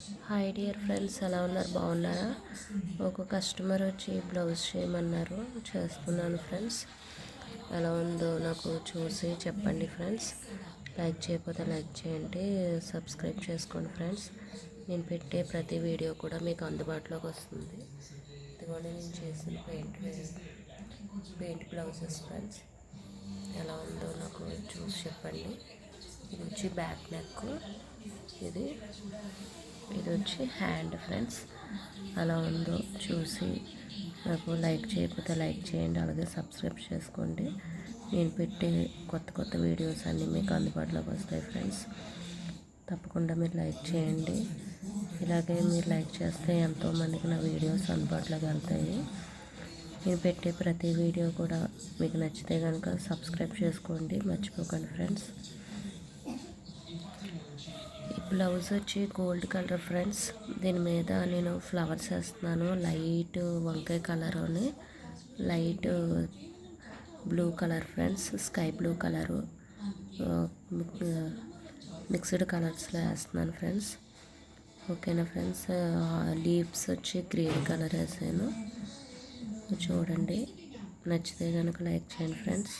Hi dear friends, ఎలా ఉన్నారు? బాగున్నారా? ఒక కస్టమర్ వచ్చి బ్లౌజ్ చేయమన్నారు, చేస్తున్నాను ఫ్రెండ్స్. ఎలా ఉందో నాకు చూసి చెప్పండి ఫ్రెండ్స్. లైక్ చేయకపోతే లైక్ చేయండి, సబ్స్క్రైబ్ చేసుకోండి ఫ్రెండ్స్. నేను పెట్టే ప్రతి వీడియో కూడా మీకు అందుబాటులోకి వస్తుంది. ఇదిగోండి నేను చేసిన పెయింట్ బ్లౌజెస్ ఫ్రెండ్స్. ఎలా ఉందో నాకు చూసి చెప్పండి. ఇది వచ్చి బ్యాక్ నెక్, ఇది వచ్చి హ్యాండ్ ఫ్రెండ్స్. అలా ఉందో చూసి నాకు లైక్ చేయకపోతే లైక్ చేయండి, అలాగే సబ్స్క్రైబ్ చేసుకోండి. నేను పెట్టే కొత్త వీడియోస్ అన్నీ మీకు అందుబాటులోకి వస్తాయి ఫ్రెండ్స్. తప్పకుండా మీరు లైక్ చేయండి. ఇలాగే మీరు లైక్ చేస్తే ఎంతోమందికి నా వీడియోస్ అందుబాటులోకి వెళ్తాయి. నేను పెట్టే ప్రతి వీడియో కూడా మీకు నచ్చితే కనుక సబ్స్క్రైబ్ చేసుకోండి, మర్చిపోకండి ఫ్రెండ్స్. బ్లౌజ్ వచ్చి గోల్డ్ కలర్ ఫ్రెండ్స్. దీని మీద నేను ఫ్లవర్స్ వేస్తున్నాను. లైట్ వంకాయ కలర్ అని light blue colour friends, sky blue colour mixed కలర్స్లో వేస్తున్నాను ఫ్రెండ్స్. ఓకేనా ఫ్రెండ్స్. లీవ్స్ వచ్చి గ్రీన్ కలర్ వేసాను. చూడండి, నచ్చితే కనుక లైక్ చేయండి ఫ్రెండ్స్.